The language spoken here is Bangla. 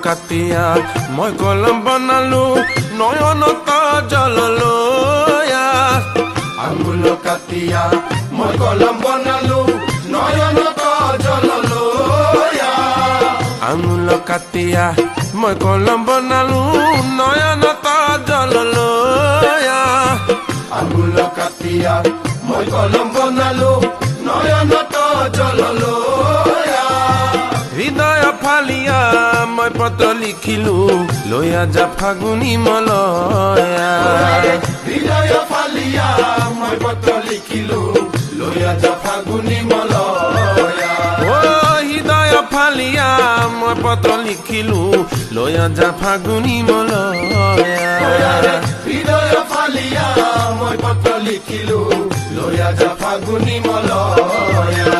কাটিয়া মই কলম বনালো নয়নত জললয়া আঙুল কাটিয়া মই কলম বনালো নয়নত জললয়া আঙুল কাটিয়া মই কলম বনালো নয়নত জললয়া আঙুল কাটিয়া মই কলম বনালো নয়নত জললয়া হৃদয় ফালিয়া মই পত্ৰ লিখিলো লয়া যা ফাগুনী মলয়া হৃদয় ফালিয়া মই পত্ৰ লিখিলো লয়া যা ফাগুনী মলয়া ও হৃদয় ফালিয়া মই পত্ৰ লিখিলো লয়া যা ফাগুনী মলয়া হৃদয় ফালিয়া মই পত্ৰ লিখিলো লয়া যা ফাগুনী মলয়া